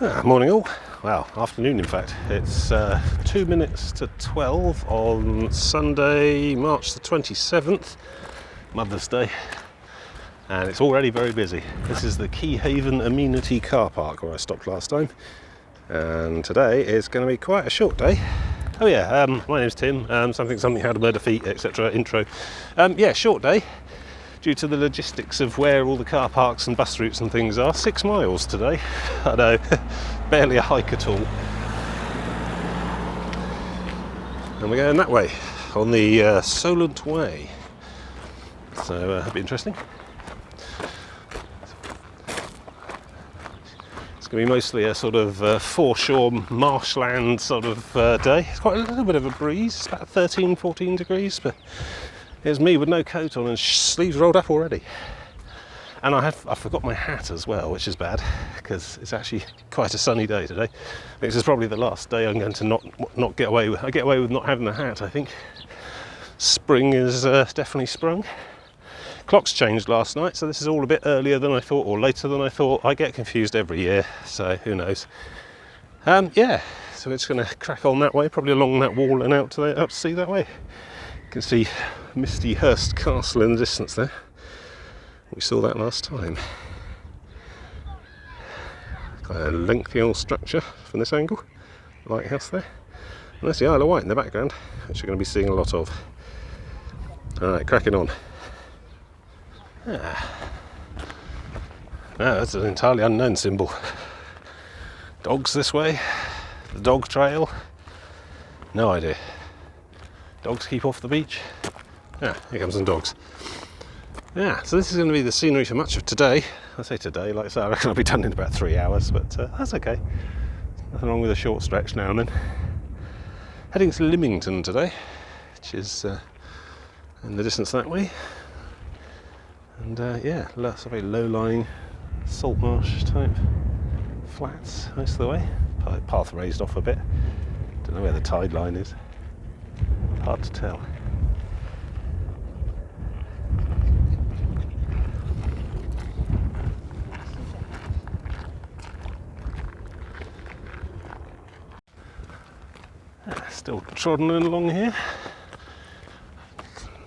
Morning all. Well, afternoon in fact. It's 2 minutes to 12 on Sunday, March the 27th, Mother's Day, and it's already very busy. This is the Keyhaven Amenity car park where I stopped last time, and today is going to be quite a short day. Oh yeah, my name's Tim, something, how to murder feet, etc. intro. Yeah, short day. Due to the logistics of where all the car parks and bus routes and things are. 6 miles today. I know, barely a hike at all. And we're going that way, on the Solent Way. So that'll be interesting. It's going to be mostly a sort of foreshore marshland sort of day. It's quite a little bit of a breeze, it's about 13, 14 degrees, but here's me with no coat on and sleeves rolled up already. And I forgot my hat as well, which is bad, because it's actually quite a sunny day today. This is probably the last day I'm going to not get away with. I get away with not having the hat, I think. Spring is definitely sprung. Clocks changed last night, so this is all a bit earlier than I thought, or later than I thought. I get confused every year, so who knows. Yeah, so we're just going to crack on that way, probably along that wall and out to sea that way. You can see misty Hurst Castle in the distance there. We saw that last time. Quite a lengthy old structure from this angle. Lighthouse there. And there's the Isle of Wight in the background, which we're going to be seeing a lot of. Alright, cracking on. That's an entirely unknown symbol. Dogs this way. The dog trail. No idea. Dogs keep off the beach. Here comes some dogs. Yeah, so this is going to be the scenery for much of today. I say today, like I say, I reckon I'll be done in about 3 hours, but that's okay. Nothing wrong with a short stretch now and then. Heading to Lymington today, which is in the distance that way. And yeah, lots of very low-lying salt marsh type flats most of the way. Path raised off a bit. Don't know where the tide line is. Hard to tell. Still trotting along here.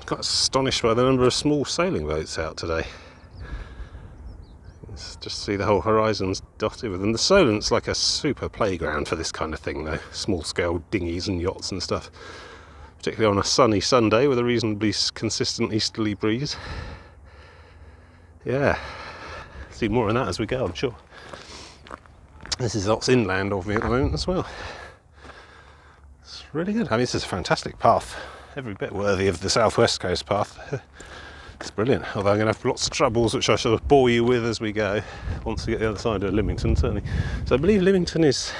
Quite astonished by the number of small sailing boats out today. Let's just see the whole horizon's dotted with them. The Solent's like a super playground for this kind of thing though. Small scale dinghies and yachts and stuff. Particularly on a sunny Sunday with a reasonably consistent easterly breeze. Yeah, see more of that as we go, I'm sure. This is lots inland of me at the moment as well. It's really good. I mean, this is a fantastic path. Every bit worthy of the southwest coast path. It's brilliant. Although I'm going to have lots of troubles, which I shall bore you with as we go, once we get the other side of Lymington, certainly. So I believe Lymington is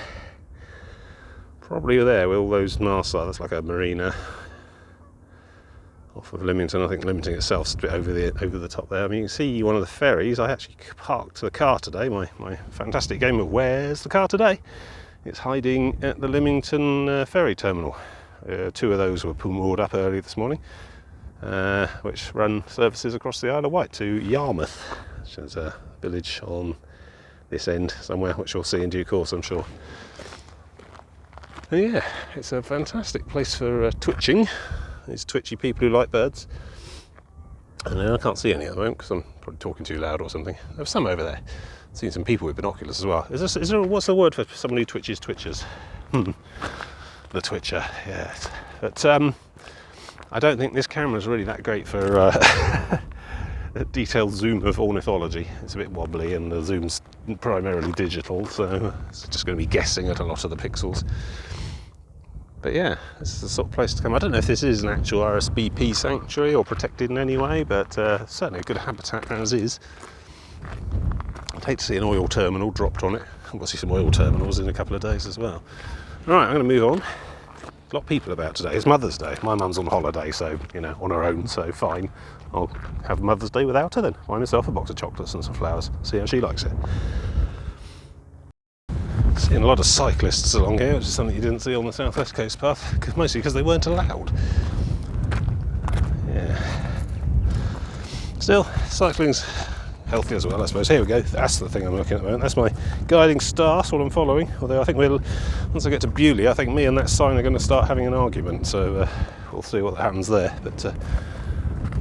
probably there where all those masts are. That's like a marina off of Lymington. I think Lymington itself's a bit over the top there. I mean, you can see one of the ferries. I actually parked the car today. My fantastic game of Where's the Car Today? It's hiding at the Lymington ferry terminal. 2 of those were moored up early this morning, which run services across the Isle of Wight to Yarmouth, which is a village on this end somewhere, which we'll see in due course, I'm sure. And yeah, it's a fantastic place for twitching. These twitchy people who like birds. And I can't see any at the moment because I'm probably talking too loud or something. There's some over there. I've seen some people with binoculars as well. Is there what's the word for someone who twitches twitchers? The twitcher, yes. But I don't think this camera is really that great for a detailed zoom of ornithology. It's a bit wobbly and the zoom's primarily digital, so it's just going to be guessing at a lot of the pixels. But yeah, this is the sort of place to come. I don't know if this is an actual RSPP sanctuary or protected in any way, but certainly a good habitat as is. I'd hate to see an oil terminal dropped on it. We'll see some oil terminals in a couple of days as well. Right, I'm going to move on. A lot of people about today. It's Mother's Day. My mum's on holiday, so, you know, on her own, so fine. I'll have Mother's Day without her then. Buy myself a box of chocolates and some flowers. See how she likes it. Seeing a lot of cyclists along here, which is something you didn't see on the southwest coast path, mostly because they weren't allowed. Yeah. Still, cycling's healthy as well, I suppose. Here we go. That's the thing I'm looking at the moment. That's my guiding star. That's what I'm following. Although I think once I get to Bewley, I think me and that sign are going to start having an argument. So we'll see what happens there. But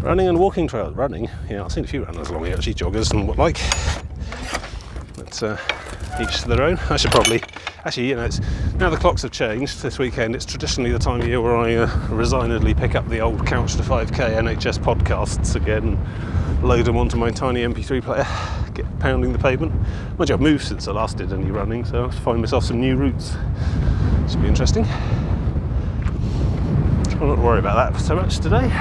running and walking trails. Running, yeah, I've seen a few runners along here, actually, joggers and what like. But each to their own. I should probably, actually, it's now the clocks have changed this weekend. It's traditionally the time of year where I resignedly pick up the old Couch to 5K NHS podcasts again, and load them onto my tiny MP3 player, get pounding the pavement. Mind you, I've moved since I last did any running, so I have to find myself some new routes. Should be interesting. Try not to worry about that so much today.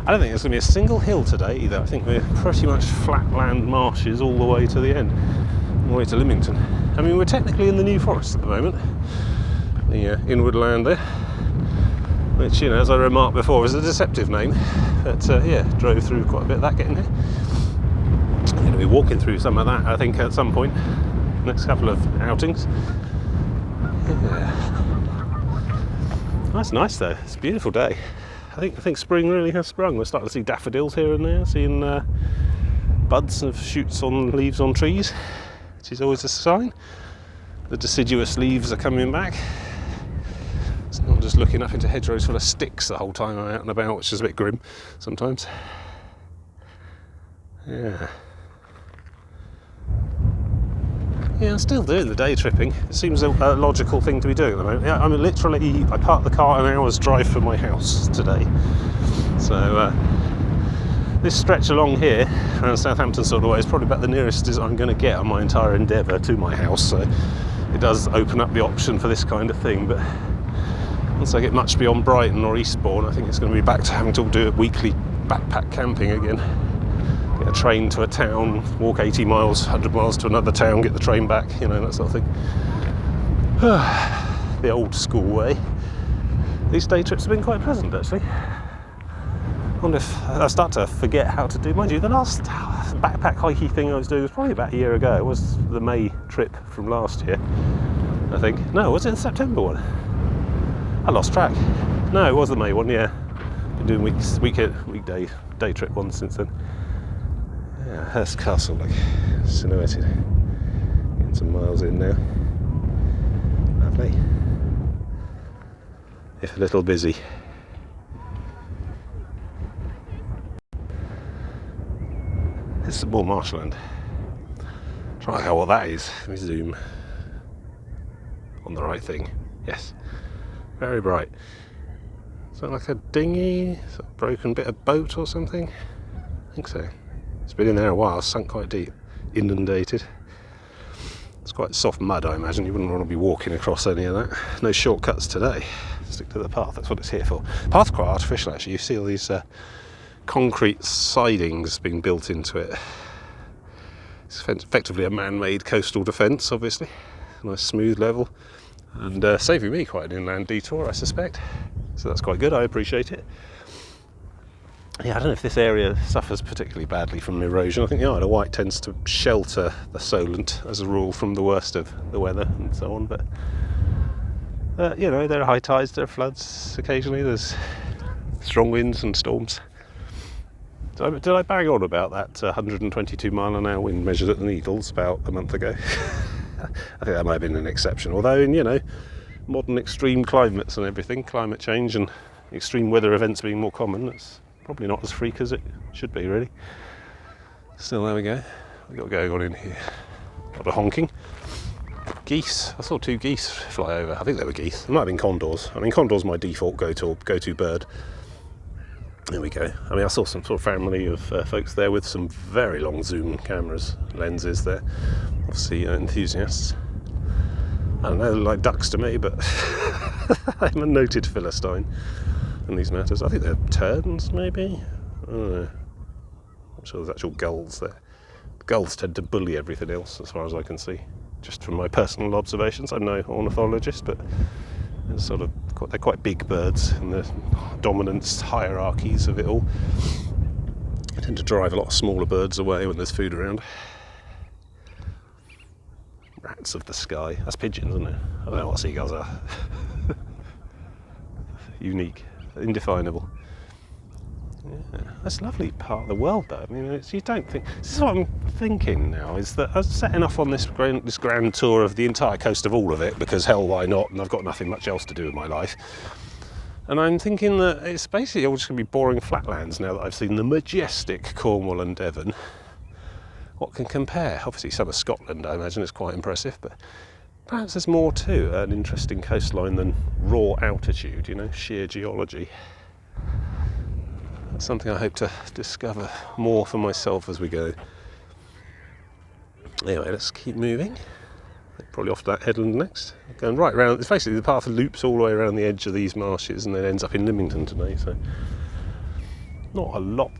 I don't think there's going to be a single hill today either. I think we're pretty much flatland marshes all the way to the end, all the way to Lymington. I mean, we're technically in the New Forest at the moment, the inward land there, which, as I remarked before, is a deceptive name. But drove through quite a bit of that getting there. I'm going to be walking through some of that, I think, at some point, next couple of outings. Yeah. That's nice though. It's a beautiful day. I think spring really has sprung. We're starting to see daffodils here and there, seeing buds of shoots on leaves on trees, which is always a sign. The deciduous leaves are coming back. It's not just looking up into hedgerows full of sticks the whole time I'm out and about, which is a bit grim sometimes. Yeah. Yeah, I'm still doing the day tripping. It seems a logical thing to be doing at the moment. Yeah, I mean, literally, I parked the car an hour's drive from my house today. So this stretch along here, around Southampton sort of way, is probably about the nearest as I'm going to get on my entire endeavour to my house. So it does open up the option for this kind of thing. But once I get much beyond Brighton or Eastbourne, I think it's going to be back to having to do weekly backpack camping again. Get a train to a town, walk 80 miles, 100 miles to another town, get the train back, that sort of thing. The old school way. These day trips have been quite pleasant, actually. I wonder if I start to forget how to do. Mind you, the last backpack hikey thing I was doing was probably about a year ago. It was the May trip from last year, I think. No, was it the September one? I lost track. No, it was the May one, yeah. Been doing weekday day trip ones since then. Yeah, Hurst Castle, like silhouetted. Getting some miles in now. Lovely. If a little busy. It's some more marshland. Try to work out what that is. Let me zoom. On the right thing. Yes. Very bright. Is that like a dinghy? Is that a broken bit of boat or something? I think so. It's been in there a while, sunk quite deep, inundated. It's quite soft mud, I imagine. You wouldn't want to be walking across any of that. No shortcuts today. Stick to the path, that's what it's here for. The path's quite artificial, actually. You see all these concrete sidings being built into it. It's effectively a man-made coastal defence, obviously. Nice smooth level. And saving me quite an inland detour, I suspect. So that's quite good, I appreciate it. Yeah, I don't know if this area suffers particularly badly from erosion. I think the Isle of Wight tends to shelter the Solent as a rule from the worst of the weather and so on. But there are high tides, there are floods occasionally. There's strong winds and storms. Did I bang on about that 122 mile an hour wind measured at the Needles about a month ago? I think that might have been an exception. Although in modern extreme climates and everything, climate change and extreme weather events being more common, it's probably not as freak as it should be, really. Still, there we go. We've got going on in here. A lot of honking. Geese. I saw 2 geese fly over. I think they were geese. It might have been condors. I mean, condors my default go-to bird. There we go. I mean, I saw some sort of family of folks there with some very long zoom cameras, lenses there. Obviously, enthusiasts. I don't know, like ducks to me, but I'm a noted Philistine in these matters. I think they're terns, maybe? I don't know. I'm sure there's actual gulls there. Gulls tend to bully everything else, as far as I can see, just from my personal observations. I'm no ornithologist, but they're quite big birds in the dominance hierarchies of it all. They tend to drive a lot of smaller birds away when there's food around. Rats of the sky. That's pigeons, isn't it? I don't know what seagulls are. Unique. Indefinable. Yeah, that's a lovely part of the world, though. I mean, you don't think. This is what I'm thinking now. Is that I was setting off on this grand tour of the entire coast of all of it because hell, why not? And I've got nothing much else to do with my life. And I'm thinking that it's basically all just going to be boring flatlands now that I've seen the majestic Cornwall and Devon. What can compare? Obviously, some of Scotland, I imagine, is quite impressive, but perhaps there's more to an interesting coastline than raw altitude. You know, sheer geology. That's something I hope to discover more for myself as we go. Anyway, let's keep moving. Probably off to that headland next. Going right round. It's basically the path loops all the way around the edge of these marshes and then ends up in Lymington today. So not a lot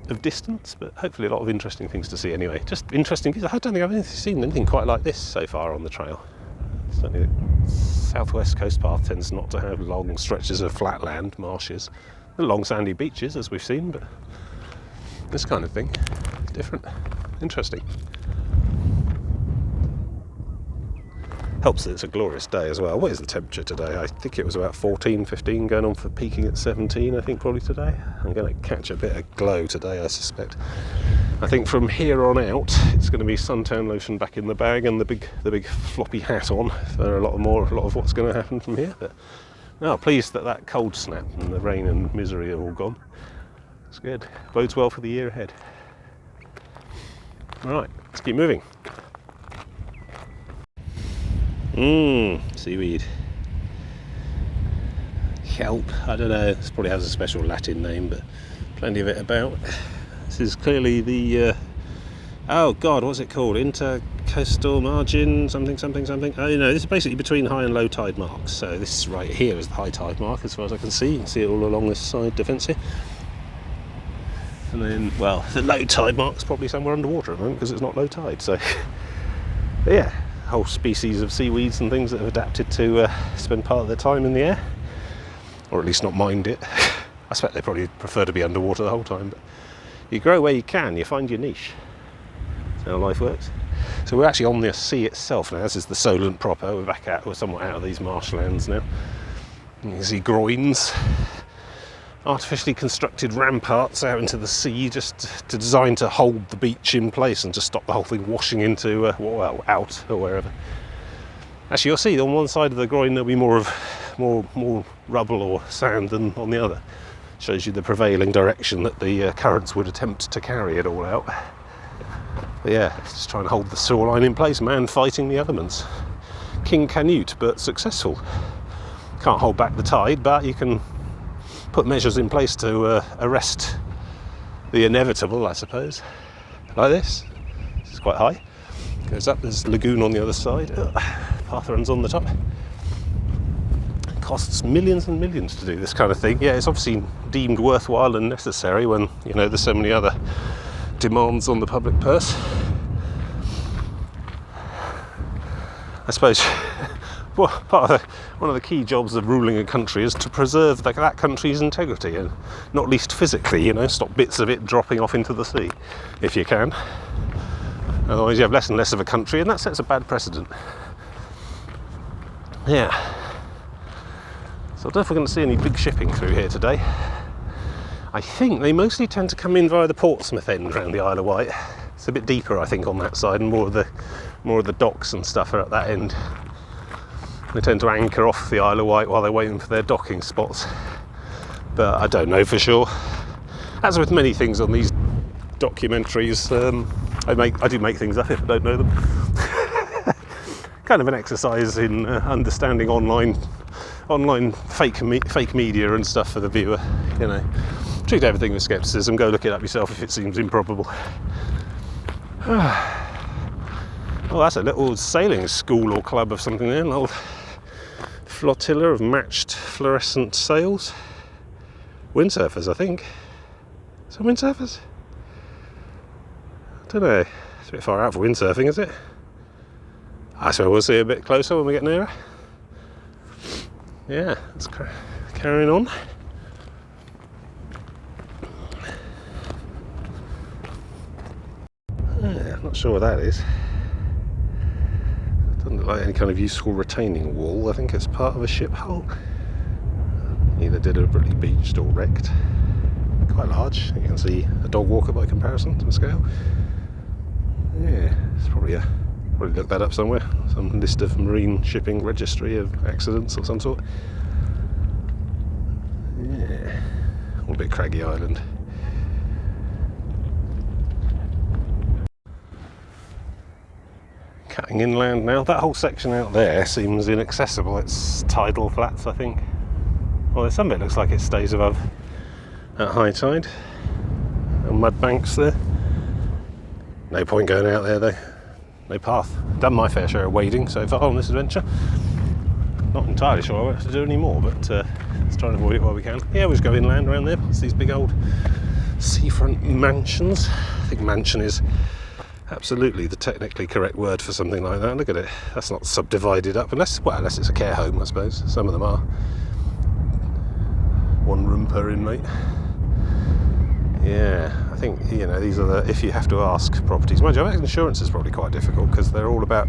of distance, but hopefully a lot of interesting things to see anyway. Just interesting pieces. I don't think I've seen anything quite like this so far on the trail. Certainly the southwest coast path tends not to have long stretches of flatland marshes. Long sandy beaches, as we've seen, but this kind of thing, different, interesting. Helps that it's a glorious day as well. What is the temperature today? I think it was about 14, 15, going on for peaking at 17, I think, probably today. I'm going to catch a bit of glow today, I suspect. I think from here on out, it's going to be suntan lotion back in the bag and the big floppy hat on for a lot of what's going to happen from here. But no, pleased that cold snap and the rain and misery are all gone. It's good. Bodes well for the year ahead. Right, let's keep moving. Seaweed. Kelp, I don't know, this probably has a special Latin name, but plenty of it about. This is clearly the, oh God, what's it called? Intercoastal margin, something. Oh, you know, this is basically between high and low tide marks. So this right here is the high tide mark as far as I can see. You can see it all along this side defence here. And then, well, the low tide mark's probably somewhere underwater at the moment because it's not low tide. So, but yeah, whole species of seaweeds and things that have adapted to spend part of their time in the air, or at least not mind it. I expect they probably prefer to be underwater the whole time, but you grow where you can, you find your niche. That's how life works. So we're actually on the sea itself now. This is the Solent proper. We're somewhat out of these marshlands now. You can see groins, artificially constructed ramparts out into the sea, just designed to hold the beach in place and just stop the whole thing washing into out or wherever. Actually, you'll see on one side of the groin there'll be more rubble or sand than on the other. Shows you the prevailing direction that the currents would attempt to carry it all out. But yeah, just trying to hold the shoreline in place, man fighting the elements. King Canute, but successful. Can't hold back the tide, but you can put measures in place to arrest the inevitable, I suppose. Like this. This is quite high. Goes up, there's a lagoon on the other side. Path runs on the top. It costs millions and millions to do this kind of thing. Yeah, it's obviously deemed worthwhile and necessary when, you know, there's so many other demands on the public purse. I suppose one of the key jobs of ruling a country is to preserve that country's integrity, and not least physically, you know, stop bits of it dropping off into the sea if you can. Otherwise you have less and less of a country, and that sets a bad precedent. Yeah. So I don't know if we're going to see any big shipping through here today. I think they mostly tend to come in via the Portsmouth end around the Isle of Wight. It's a bit deeper, I think, on that side, and more of the docks and stuff are at that end. They tend to anchor off the Isle of Wight while they're waiting for their docking spots. But I don't know for sure. As with many things on these documentaries, I do make things up if I don't know them. Kind of an exercise in understanding online fake media and stuff for the viewer. You know, treat everything with scepticism. Go look it up yourself if it seems improbable. Oh, that's a little sailing school or club of something there. A little flotilla of matched fluorescent sails. Windsurfers, I think. Some windsurfers? I don't know. It's a bit far out for windsurfing, is it? I suppose we'll see a bit closer when we get nearer. Yeah, let's carrying on. Yeah, not sure what that is. Doesn't look like any kind of useful retaining wall. I think it's part of a ship hull. Either deliberately beached or wrecked. quite large. You can see a dog walker by comparison to the scale. Yeah, it's probably look that up somewhere. Some list of marine shipping registry of accidents or some sort. Yeah, a bit craggy island. Cutting inland now. That whole section out there seems inaccessible. It's tidal flats, I think. Well, there's some bit looks like it stays above at high tide. And mud banks there. No point going out there though. No path. Done my fair share of wading so far on this adventure. Not entirely sure I won't have to do any more, but let's try and avoid it while we can. Yeah, we'll just go inland around there. It's these big old seafront mansions. I think mansion is absolutely the technically correct word for something like that. Look at it. That's not subdivided up, unless it's a care home, I suppose. Some of them are. 1 room per inmate. Yeah, I think, you know, these are the, if you have to ask properties. Mind you, I think insurance is probably quite difficult because they're all about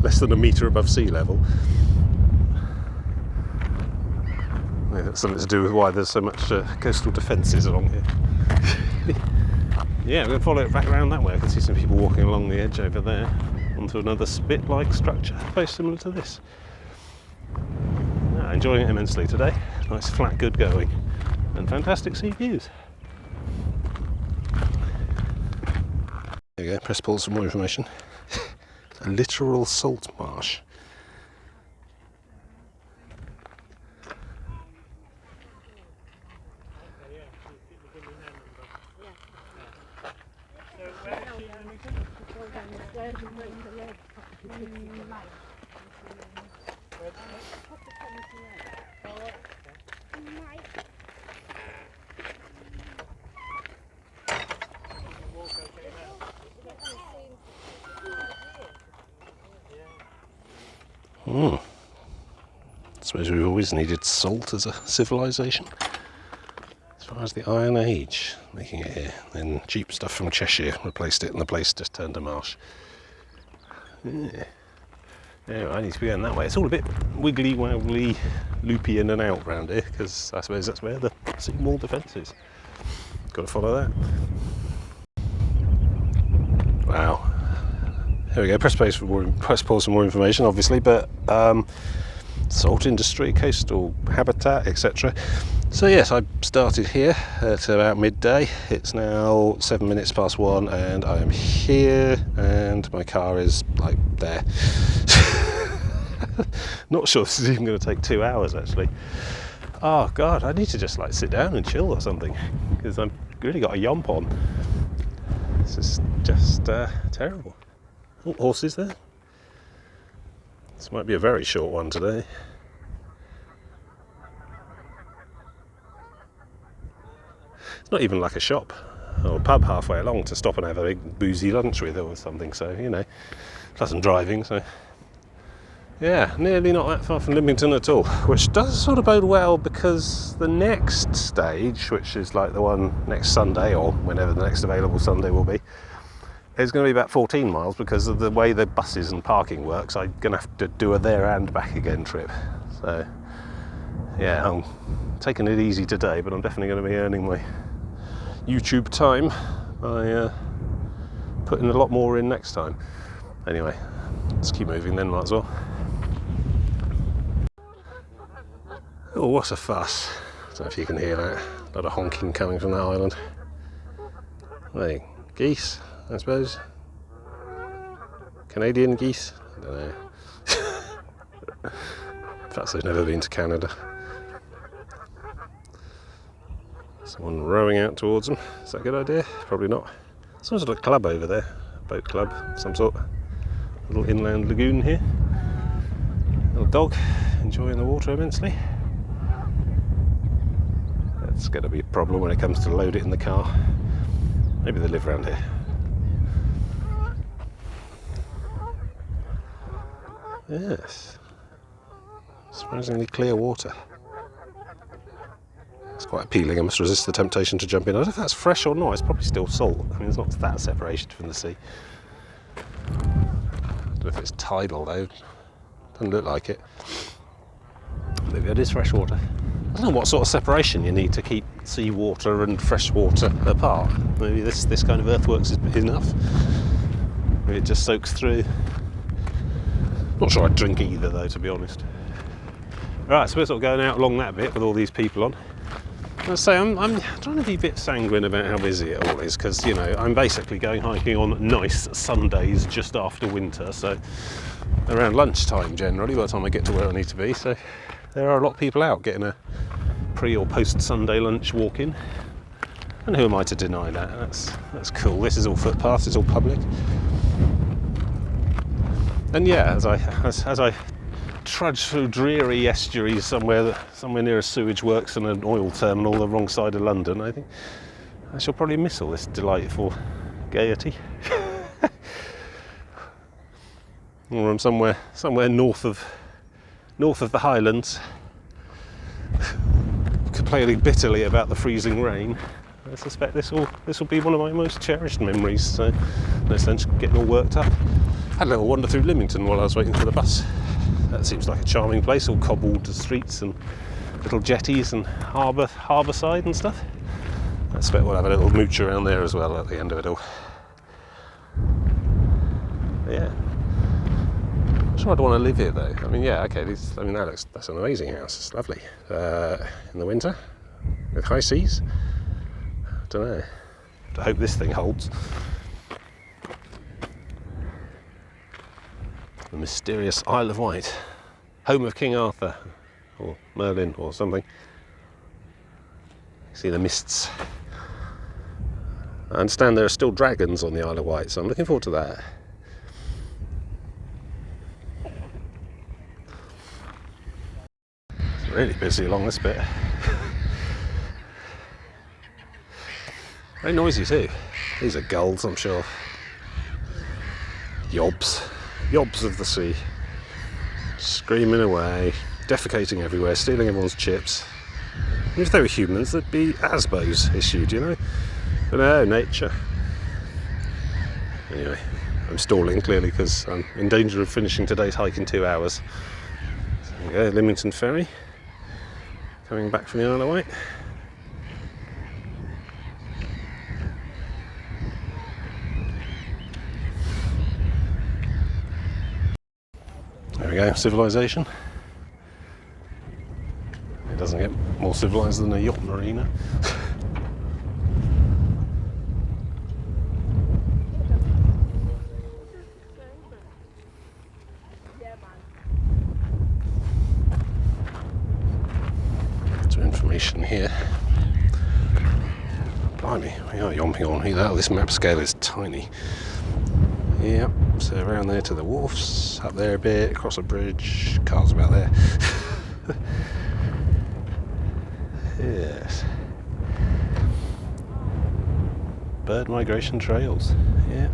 less than a metre above sea level. Maybe that's something to do with why there's so much coastal defences along here. Yeah, we're going to follow it back around that way. I can see some people walking along the edge over there onto another spit-like structure, very similar to this. Yeah, enjoying it immensely today. Nice flat good going and fantastic sea views. There you go, press pause for more information. A literal salt marsh. I suppose we've always needed salt as a civilization. As far as the Iron Age, making it here. Then cheap stuff from Cheshire replaced it and the place just turned to marsh. Yeah. Anyway, I need to be going that way. It's all a bit wiggly, wobbly, loopy in and out round here, because I suppose that's where the Seymour defence is. Got to follow that. Wow. Here we go, press pause for more information, obviously, but salt industry, coastal habitat, etc. So yes, I started here at about midday. It's now 7 minutes past 1 and I am here and my car is like there. Not sure this is even going to take 2 hours actually. Oh god, I need to just like sit down and chill or something because I've really got a yomp on. This is just terrible. Oh, horses there. This might be a very short one today. It's not even like a shop or a pub halfway along to stop and have a big boozy lunch with or something, so, you know, plus I'm driving, so yeah, nearly not that far from Lymington at all, which does sort of bode well because the next stage, which is like the one next Sunday or whenever the next available Sunday will be, it's going to be about 14 miles because of the way the buses and parking works. I'm going to have to do a there and back again trip. So, yeah, I'm taking it easy today, but I'm definitely going to be earning my YouTube time by putting a lot more in next time. Anyway, let's keep moving then, might as well. Oh, what a fuss. I don't know if you can hear that. A lot of honking coming from that island. Hey, geese, I suppose. Canadian geese? I don't know. Perhaps they've never been to Canada. Someone rowing out towards them. Is that a good idea? Probably not. Some sort of club over there. Boat club of some sort. Little inland lagoon here. Little dog enjoying the water immensely. That's going to be a problem when it comes to load it in the car. Maybe they live around here. Yes. Surprisingly clear water. It's quite appealing. I must resist the temptation to jump in. I don't know if that's fresh or not. It's probably still salt. I mean, there's not that separation from the sea. I don't know if it's tidal though. Doesn't look like it. Maybe it is fresh water. I don't know what sort of separation you need to keep seawater and freshwater apart. Maybe this kind of earthworks is enough. Maybe it just soaks through. Not sure I'd drink either though, to be honest. Right, so we're sort of going out along that bit with all these people on. Let's say I'm trying to be a bit sanguine about how busy it all is, because, you know, I'm basically going hiking on nice Sundays just after winter, so around lunchtime generally by the time I get to where I need to be. So there are a lot of people out getting a pre or post Sunday lunch walk in, and who am I to deny that? That's cool. This is all footpaths, it's all public. And yeah, as I trudge through dreary estuaries somewhere near a sewage works and an oil terminal the wrong side of London, I think I shall probably miss all this delightful gaiety. Or I'm somewhere north of the Highlands, complaining bitterly about the freezing rain. I suspect this will be one of my most cherished memories. So no sense getting all worked up. Had a little wander through Lymington while I was waiting for the bus. That seems like a charming place, all cobbled streets and little jetties and harbour side and stuff. I expect we'll have a little mooch around there as well at the end of it all. But yeah, I'm sure I'd want to live here though. I mean, yeah, okay. That's an amazing house. It's lovely in the winter with high seas. I don't know. I hope this thing holds. The mysterious Isle of Wight, home of King Arthur, or Merlin, or something. See the mists. I understand there are still dragons on the Isle of Wight, so I'm looking forward to that. It's really busy along this bit. Very noisy too. These are gulls, I'm sure. Yobs of the sea, screaming away, defecating everywhere, stealing everyone's chips. And if they were humans, there'd be ASBOs issued, you know. But no, nature. Anyway, I'm stalling clearly because I'm in danger of finishing today's hike in 2 hours. So there we go, Lymington Ferry, coming back from the Isle of Wight. There we go, civilization. It doesn't get more civilized than a yacht marina. Some information here. Blimey, we are yomping on here. This map scale is tiny. Yep, so around there to the wharfs, up there a bit, across a bridge, cars about there. Yes. Bird migration trails, yeah.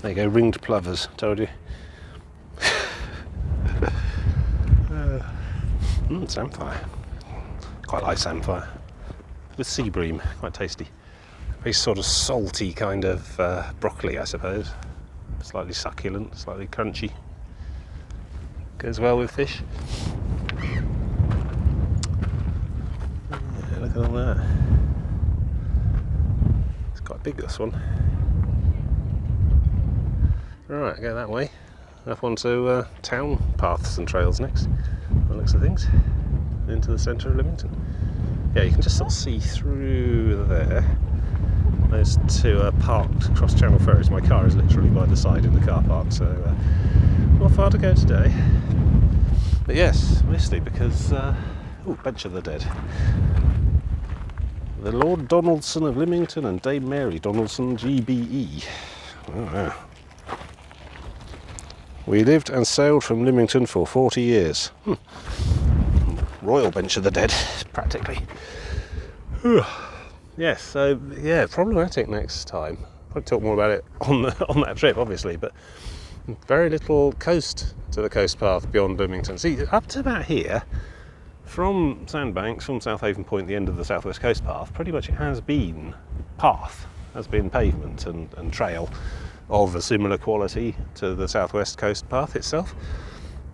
There you go, ringed plovers, told you. Samphire. Quite like samphire. With sea bream, quite tasty. Very sort of salty kind of broccoli, I suppose. Slightly succulent, slightly crunchy. Goes well with fish. Yeah, look at all that. It's quite big, this one. Right, go that way. Up onto town paths and trails next, by the looks of things. Into the centre of Lymington. Yeah, you can just sort of see through there. Those two are parked cross channel ferries. My car is literally by the side in the car park, so not far to go today. But yes, mostly because Bench of the Dead. The Lord Donaldson of Lymington and Dame Mary Donaldson GBE. Oh, wow. We lived and sailed from Lymington for 40 years. Royal Bench of the Dead, practically. Yes, so yeah, problematic next time. I'll talk more about it on that trip, obviously, but very little coast to the coast path beyond Lymington. See, up to about here, from Sandbanks, from Southaven Point, the end of the southwest coast path, pretty much it has been path, has been pavement and trail of a similar quality to the southwest coast path itself.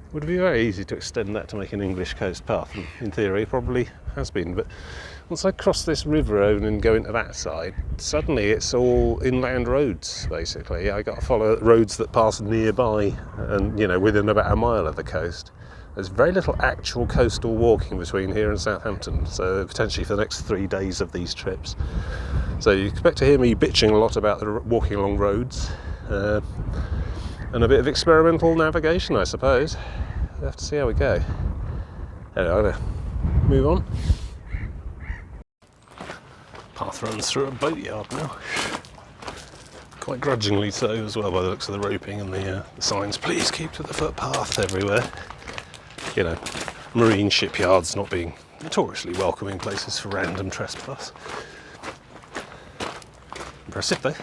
It would be very easy to extend that to make an English coast path, and in theory it probably has been, but once I cross this river and go into that side, suddenly it's all inland roads basically. I got to follow roads that pass nearby and, you know, within about a mile of the coast. There's very little actual coastal walking between here and Southampton, so potentially for the next 3 days of these trips. So you expect to hear me bitching a lot about the walking along roads, and a bit of experimental navigation, I suppose. We'll have to see how we go. Anyway, I'm going to move on. Path runs through a boatyard now. Quite grudgingly so as well by the looks of the roping and the signs. Please keep to the footpath everywhere. You know, marine shipyards not being notoriously welcoming places for random trespass. Impressive though.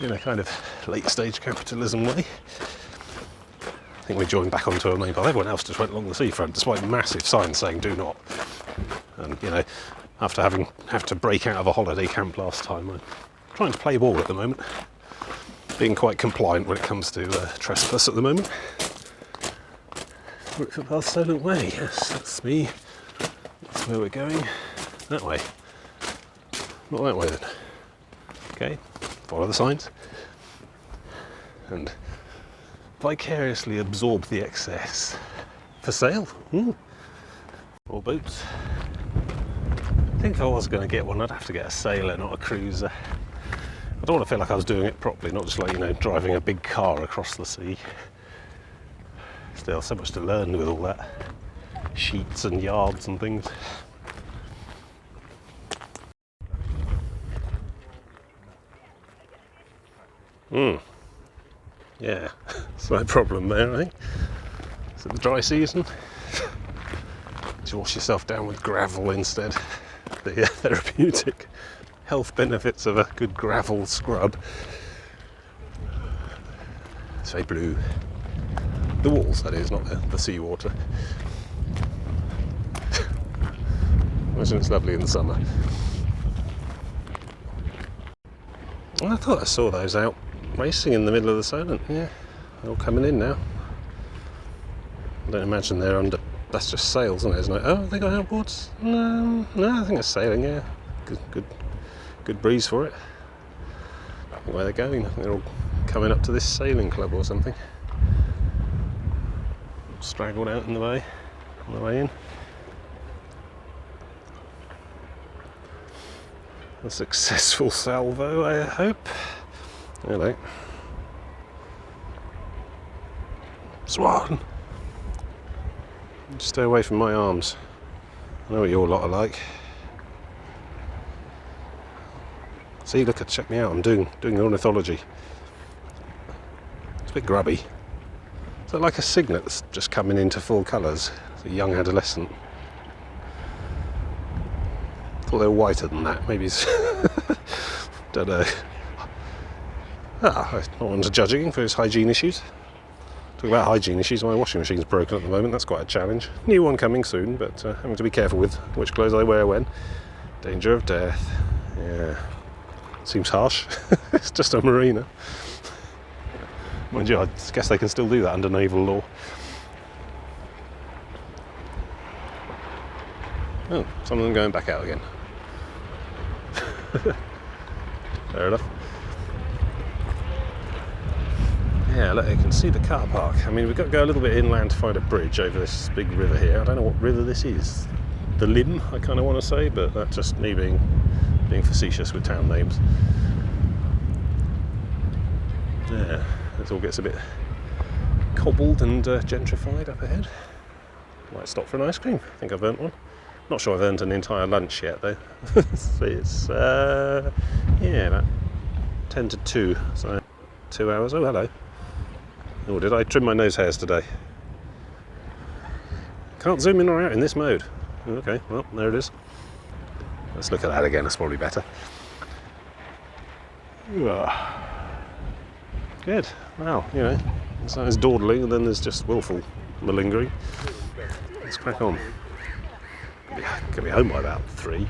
In a kind of late stage capitalism way. I think we joined back onto a main path. Everyone else just went along the seafront despite massive signs saying do not. And you know, after have to break out of a holiday camp last time, I'm trying to play ball at the moment. Being quite compliant when it comes to trespass at the moment. Footpath Solent Way, yes, that's me. That's where we're going. That way. Not that way then. Okay, follow the signs. And vicariously absorb the excess. For sale? More boats. I think if I was going to get one, I'd have to get a sailor, not a cruiser. I don't want to feel like I was doing it properly, not just like, you know, driving a big car across the sea. Still, so much to learn with all that. Sheets and yards and things. Yeah, slight problem there, I think. Is it the dry season? To wash yourself down with gravel instead. The therapeutic health benefits of a good gravel scrub. It's very blue. The walls, that is, not the seawater. Imagine it's lovely in the summer. Well, I thought I saw those out racing in the middle of the Solent. Yeah, they're all coming in now. I don't imagine they're under. That's just sails, isn't it? Oh, they got outboards? No, I think it's sailing. Yeah, good breeze for it. I don't know where they're going. I think they're all coming up to this sailing club or something. Straggled out in the way, on the way in. A successful salvo, I hope. Hello. Swan! Stay away from my arms. I know what your lot are like. See, look, check me out. I'm doing ornithology. It's a bit grubby. Is that like a cygnet that's just coming into full colours? It's a young adolescent. I thought they were whiter than that. Maybe it's... don't know. I'm not one to judging for his hygiene issues. Talk about hygiene issues, my washing machine's broken at the moment. That's quite a challenge. New one coming soon, but having to be careful with which clothes I wear when. Danger of death. Yeah. Seems harsh. It's just a marina. Mind you, I guess they can still do that under naval law. Oh, some of them going back out again. Fair enough. Yeah, look, you can see the car park. I mean, we've got to go a little bit inland to find a bridge over this big river here. I don't know what river this is. The Lym, I kind of want to say, but that's just me being facetious with town names. Yeah, it all gets a bit cobbled and gentrified up ahead. Might stop for an ice cream. I think I've earned one. Not sure I've earned an entire lunch yet, though. It's, yeah, about 10 to 2, so 2 hours. Oh, hello. Oh, did I trim my nose hairs today? Can't zoom in or out in this mode. Okay, well, there it is. Let's look at that again, it's probably better. Good. Wow, you know, so there's dawdling and then there's just willful malingering. Let's crack on. Could be home by about 3.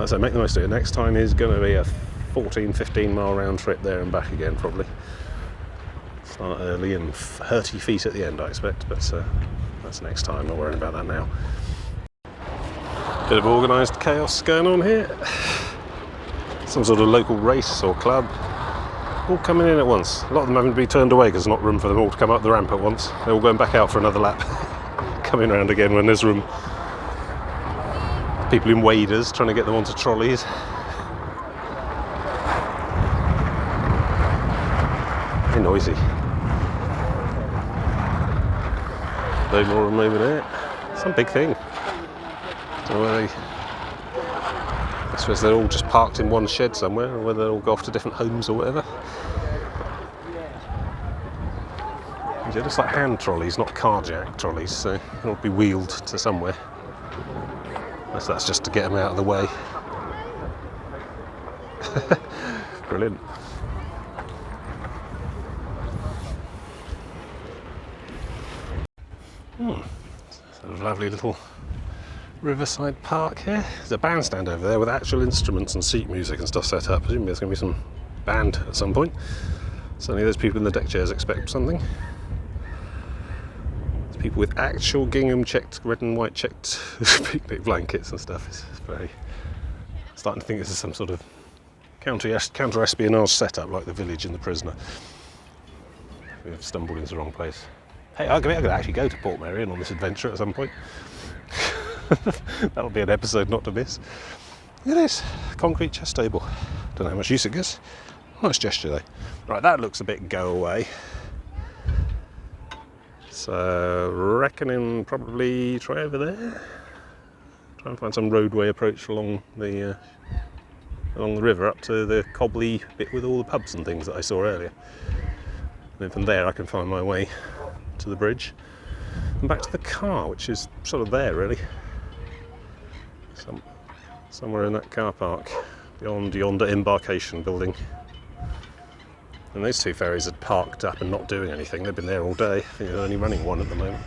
So make the most of it. Next time is going to be a 14-15 mile round trip there and back again probably. Start early and hurty feet at the end I expect, but that's next time, not worrying about that now. Bit of organised chaos going on here. Some sort of local race or club, all coming in at once. A lot of them having to be turned away because there's not room for them all to come up the ramp at once. They're all going back out for another lap, coming around again when there's room. People in waders trying to get them onto trolleys. Very noisy. No more of them over there. Some big thing. So where they, I suppose they're all just parked in one shed somewhere, or whether they all go off to different homes or whatever. They're just like hand trolleys, not carjack trolleys, so they'll be wheeled to somewhere. Unless that's just to get them out of the way. Brilliant. Sort of lovely little riverside park here. There's a bandstand over there with actual instruments and seat music and stuff set up. Presumably there's going to be some band at some point. Certainly those people in the deck chairs expect something. There's people with actual gingham checked, red and white checked picnic blankets and stuff. It's very starting to think this is some sort of counter-espionage setup like the village in The Prisoner. We've stumbled into the wrong place. Hey, I'm going to actually go to Port Merion on this adventure at some point. That'll be an episode not to miss. Look at this, concrete chess table. Don't know how much use it gets. Nice gesture though. Right, that looks a bit go away. So, reckoning probably try over there. Try and find some roadway approach along the river up to the cobbly bit with all the pubs and things that I saw earlier. And then from there I can find my way to the bridge and back to the car, which is sort of there really. Somewhere in that car park beyond yonder embarkation building. And those two ferries had parked up and not doing anything. They've been there all day. I think they're only running one at the moment.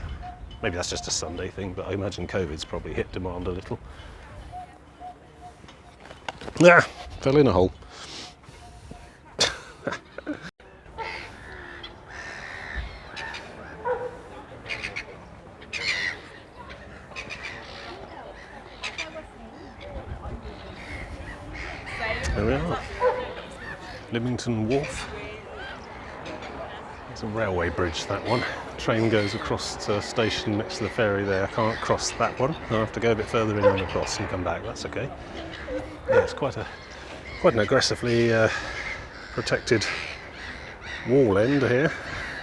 Maybe that's just a Sunday thing, but I imagine COVID's probably hit demand a little. Ah, fell in a hole. There we are. Lymington Wharf. It's a railway bridge, that one. Train goes across to a station next to the ferry there. I can't cross that one. I'll have to go a bit further in and across and come back. That's okay. Yeah, it's quite an aggressively protected wall end here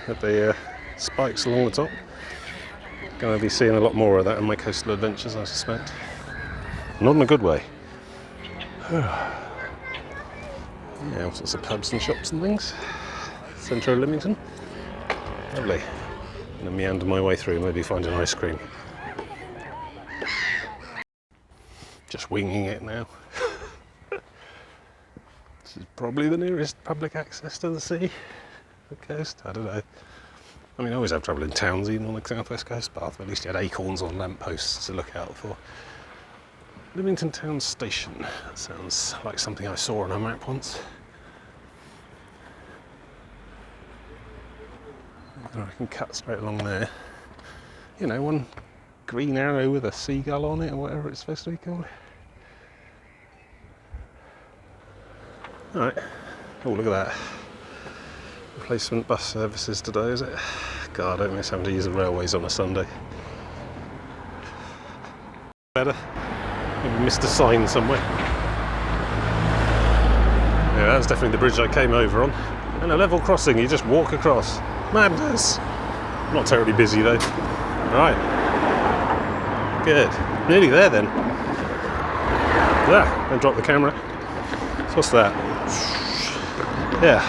with the spikes along the top. Going to be seeing a lot more of that in my coastal adventures, I suspect. Not in a good way. Yeah, all sorts of pubs and shops and things. Centre of Lymington. Lovely. I'm going to meander my way through, maybe find an ice cream. Just winging it now. This is probably the nearest public access to the sea, the coast. I don't know. I mean, I always have trouble in towns, even on the southwest coast path, but at least you had acorns on lampposts to look out for. Lymington Town Station. That sounds like something I saw on a map once. I can cut straight along there. You know, one green arrow with a seagull on it, or whatever it's supposed to be called. Alright. Oh, look at that. Replacement bus services today, is it? God, I don't miss having to use the railways on a Sunday. Better. Maybe missed a sign somewhere. Yeah, that's definitely the bridge I came over on. And a level crossing, you just walk across. Madness! Not terribly busy though. Right. Good. Nearly there then. Yeah, don't drop the camera. So what's that? Yeah.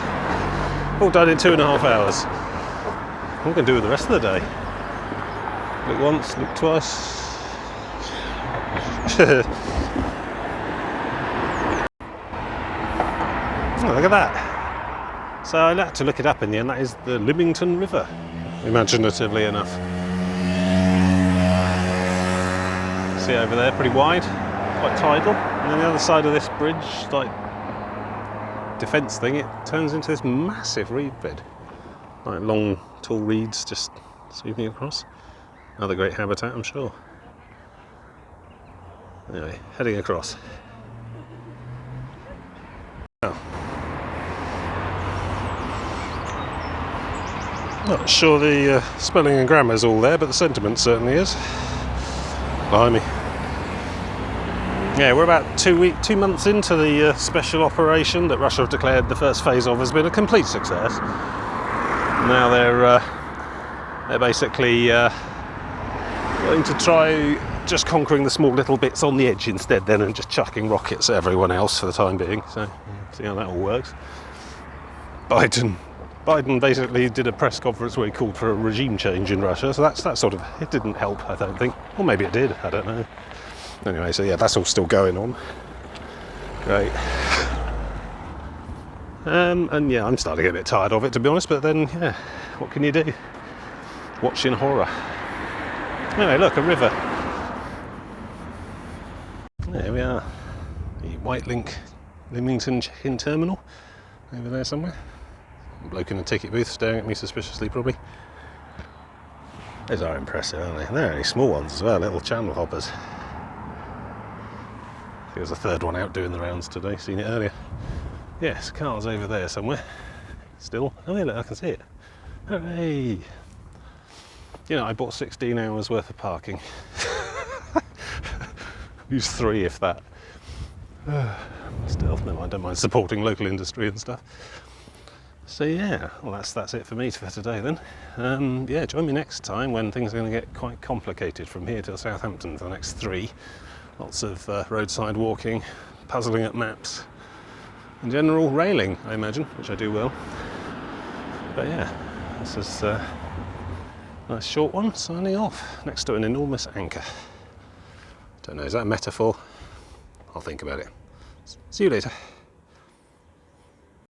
All done in 2.5 hours. What am I going to do with the rest of the day? Look once, look twice. Oh, look at that. So I had to look it up in the end. That is the Lymington River, imaginatively enough. See over there, pretty wide, quite tidal. And then the other side of this bridge, like defence thing, it turns into this massive reed bed. Like long, tall reeds just sweeping across. Another great habitat, I'm sure. Anyway, heading across. Now, not sure the spelling and grammar's all there, but the sentiment certainly is. Blimey. Yeah, we're about 2 months into the special operation that Russia have declared the first phase of has been a complete success. Now they're basically going to try just conquering the small little bits on the edge instead then, and just chucking rockets at everyone else for the time being. So see how that all works. Biden basically did a press conference where he called for a regime change in Russia, so that sort of, it didn't help, I don't think. Or maybe it did, I don't know. Anyway, so yeah, that's all still going on. Great. And yeah, I'm starting to get a bit tired of it, to be honest, but then, yeah, what can you do? Watching horror. Anyway, look, a river. There we are. The White Link Lymington check-in terminal. Over there somewhere. A bloke in a ticket booth staring at me suspiciously, probably. Those are impressive, aren't they? And they're only small ones as well, little channel hoppers. There's a third one out doing the rounds today, seen it earlier. Yes, car's over there somewhere. Still. Oh yeah, look, I can see it. Hooray! You know, I bought 16 hours worth of parking. Use 3 if that. Still, no, I don't mind supporting local industry and stuff. So yeah, well that's it for me for today then. Yeah, join me next time when things are going to get quite complicated from here till Southampton for the next 3. Lots of roadside walking, puzzling at maps, and general railing, I imagine, which I do well. But yeah, this is a nice short one, signing off, next to an enormous anchor. Don't know, is that a metaphor? I'll think about it. See you later.